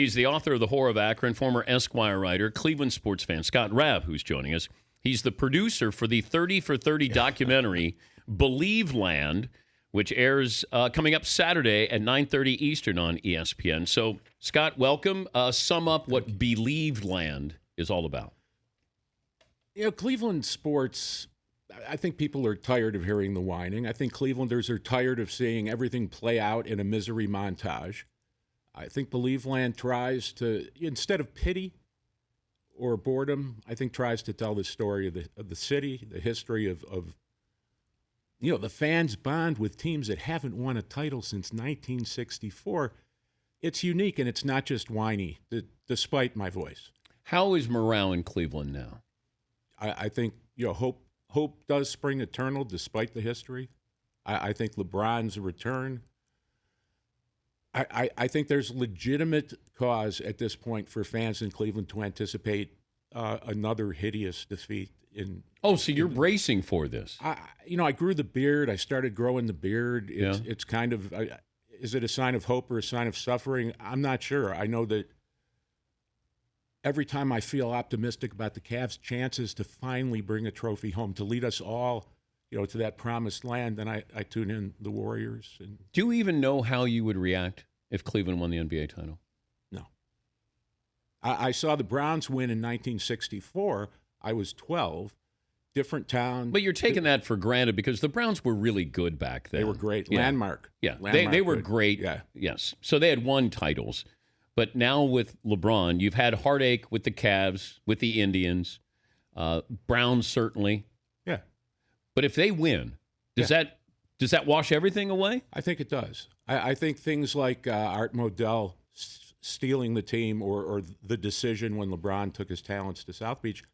He's the author of The Whore of Akron, former Esquire writer, Cleveland sports fan, Scott Raab, who's joining us. He's the producer for the 30 for 30 documentary, Believe Land, which airs coming up Saturday at 9:30 Eastern on ESPN. So, Scott, welcome. Sum up what Believe Land is all about. Cleveland sports, I think people are tired of hearing the whining. I think Clevelanders are tired of seeing everything play out in a misery montage. I think Believe Land tries to, instead of pity or boredom, I think tries to tell the story of the city, the history of the fans' bond with teams that haven't won a title since 1964. It's unique, and it's not just whiny, despite my voice. How is morale in Cleveland now? I think hope does spring eternal despite the history. I think LeBron's return. I think there's legitimate cause at this point for fans in Cleveland to anticipate another hideous defeat. So you're bracing for this? I grew the beard. I started growing the beard. It's kind of, is it a sign of hope or a sign of suffering? I'm not sure. I know that every time I feel optimistic about the Cavs' chances to finally bring a trophy home, to lead us all, to that promised land, then I tune in the Warriors. Do you even know how you would react if Cleveland won the NBA title? No. I saw the Browns win in 1964. I was 12. Different town. But you're taking that for granted because the Browns were really good back then. They were great. Yeah. Landmark. Yeah, Landmark they were good. great. Yeah. Yes. So they had won titles. But now with LeBron, you've had heartache with the Cavs, with the Indians, Browns certainly. Yeah. But if they win, does that wash everything away? I think it does. I think things like Art Modell stealing the team or the decision when LeBron took his talents to South Beach,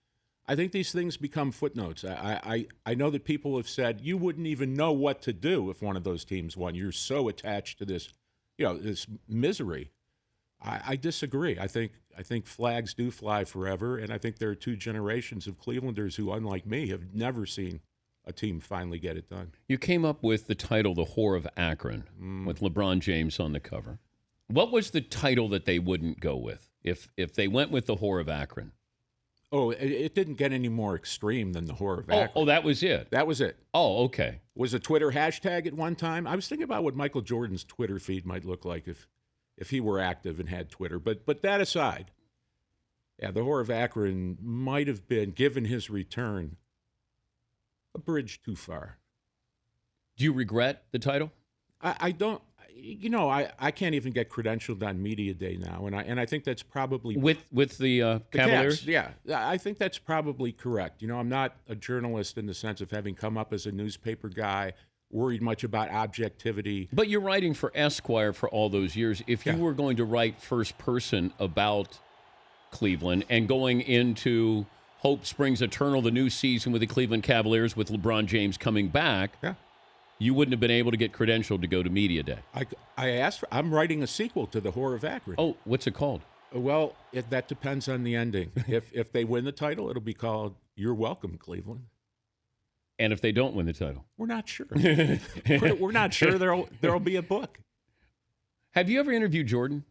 I think these things become footnotes. I know that people have said you wouldn't even know what to do if one of those teams won. You're so attached to this, this misery. I disagree. I think flags do fly forever, and I think there are two generations of Clevelanders who, unlike me, have never seen a team finally get it done. You came up with the title, The Whore of Akron, with LeBron James on the cover. What was the title that they wouldn't go with if they went with The Whore of Akron? Oh, it didn't get any more extreme than The Whore of Akron. Oh, that was it? That was it. Oh, okay. Was a Twitter hashtag at one time. I was thinking about what Michael Jordan's Twitter feed might look like if he were active and had Twitter. But that aside, yeah, The Whore of Akron might have been, given his return, a bridge too far. Do you regret the title? I don't. I can't even get credentialed on Media Day now, and I think that's probably with the Cavaliers. Cavs, yeah, I think that's probably correct. I'm not a journalist in the sense of having come up as a newspaper guy, worried much about objectivity. But you're writing for Esquire for all those years. If you were going to write first person about Cleveland and going into Hope Springs Eternal, the new season with the Cleveland Cavaliers with LeBron James coming back, you wouldn't have been able to get credentialed to go to Media Day. I asked for. I'm writing a sequel to The Whore of Akron. Oh, what's it called? Well, that depends on the ending. If they win the title, it'll be called You're Welcome, Cleveland. And if they don't win the title? We're not sure. we're not sure there'll be a book. Have you ever interviewed Jordan?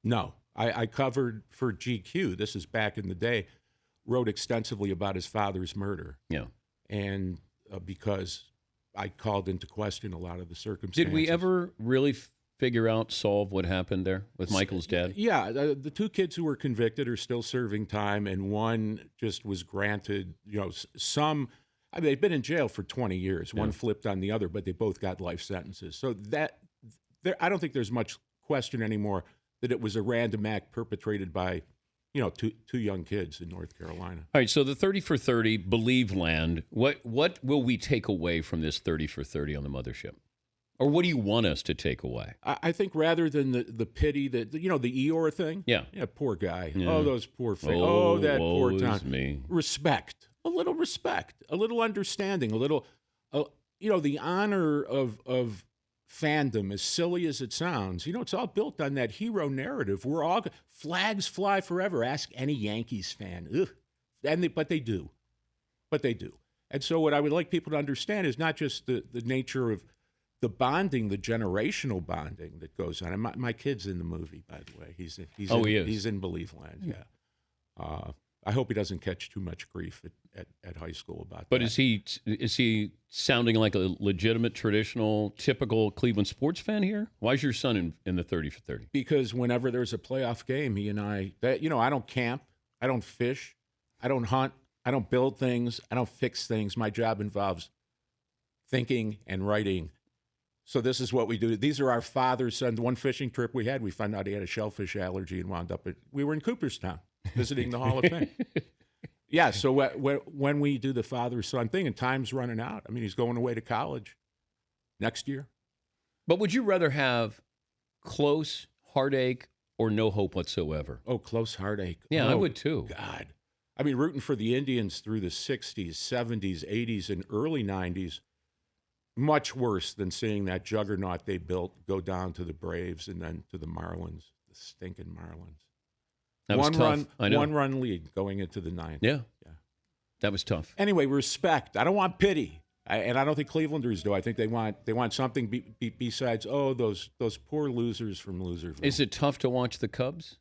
No. I covered for GQ, this is back in the day, wrote extensively about his father's murder. Yeah. And because I called into question a lot of the circumstances. Did we ever really solve what happened there with Michael's dad? Yeah. The two kids who were convicted are still serving time, and one just was granted, they've been in jail for 20 years. One flipped on the other, but they both got life sentences. So I don't think there's much question anymore that it was a random act perpetrated by, two young kids in North Carolina. All right, so the 30 for 30, Believe Land, what will we take away from this 30 for 30 on the mothership? Or what do you want us to take away? I think rather than the pity, the Eeyore thing. Yeah, poor guy. Yeah. Oh, those poor things. Oh, that poor town. Me. Respect. A little respect. A little understanding. A little, the honor of fandom, as silly as it sounds, it's all built on that hero narrative. We're all flags fly forever. Ask any Yankees fan. Ugh. But they do. And so what I would like people to understand is not just the nature of the bonding, the generational bonding that goes on. And my kid's in the movie, by the way. He's in Believe Land. Yeah. I hope he doesn't catch too much grief at high school about But that. is he sounding like a legitimate, traditional, typical Cleveland sports fan here? Why is your son in the 30 for 30? Because whenever there's a playoff game, he and I don't camp, I don't fish, I don't hunt, I don't build things, I don't fix things. My job involves thinking and writing. So this is what we do. These are our father's son. The one fishing trip we had, we found out he had a shellfish allergy and wound up we were in Cooperstown visiting the Hall of Fame. Yeah, so when we do the father-son thing, and time's running out, I mean, he's going away to college next year. But would you rather have close heartache or no hope whatsoever? Oh, close heartache. Yeah, oh, I would too. God. I mean, rooting for the Indians through the 60s, 70s, 80s, and early 90s, much worse than seeing that juggernaut they built go down to the Braves and then to the Marlins, the stinking Marlins. That was tough. I know. One run lead going into the ninth. Yeah. That was tough. Anyway, respect. I don't want pity, and I don't think Clevelanders do. I think they want something besides those poor losers from Loserville. Is it tough to watch the Cubs?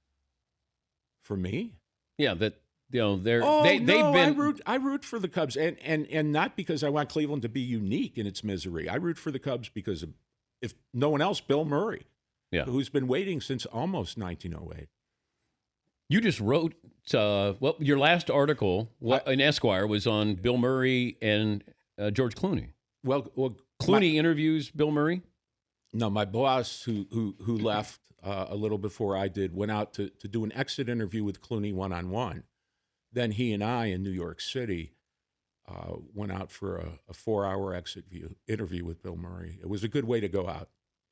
For me? Yeah, that they've been. I root for the Cubs, and not because I want Cleveland to be unique in its misery. I root for the Cubs because if no one else, Bill Murray, who's been waiting since almost 1908. You just wrote, your last article in Esquire was on Bill Murray and George Clooney. Well, Clooney interviews Bill Murray? No, my boss, who left a little before I did, went out to do an exit interview with Clooney one-on-one. Then he and I in New York City went out for a 4-hour exit interview with Bill Murray. It was a good way to go out.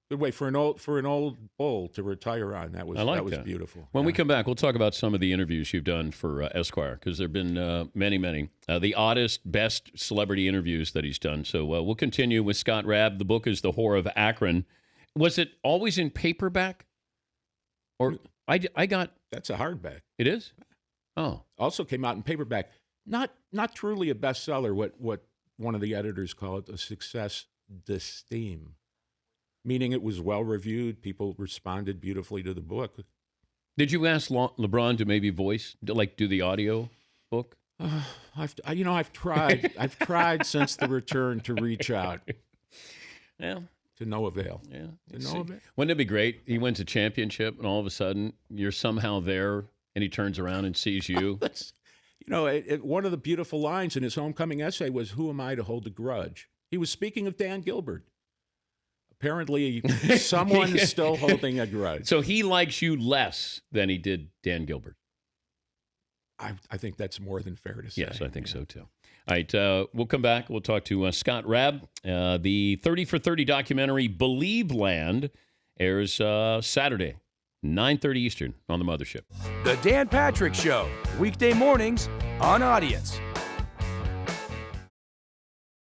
Good way for an old bull to retire on. That was beautiful. When we come back, we'll talk about some of the interviews you've done for Esquire, because there have been many, the oddest, best celebrity interviews that he's done. So we'll continue with Scott Raab. The book is The Whore of Akron. Was it always in paperback? Or I got... That's a hardback. It is? Oh. Also came out in paperback. Not truly a bestseller, what one of the editors called a success d'estime. Meaning it was well-reviewed. People responded beautifully to the book. Did you ask LeBron to maybe do the audio book? I've tried. I've tried since the return to reach out. Yeah. To no avail. Yeah. To no avail. Wouldn't it be great? He wins a championship, and all of a sudden, you're somehow there, and he turns around and sees you. One of the beautiful lines in his homecoming essay was, "Who am I to hold a grudge?" He was speaking of Dan Gilbert. Apparently, someone's still holding a grudge. So he likes you less than he did Dan Gilbert. I think that's more than fair to say. Yes, I think so, too. All right, we'll come back. We'll talk to Scott Raab. The 30 for 30 documentary, Believe Land, airs Saturday, 9:30 Eastern on the Mothership. The Dan Patrick Show, weekday mornings on Audience.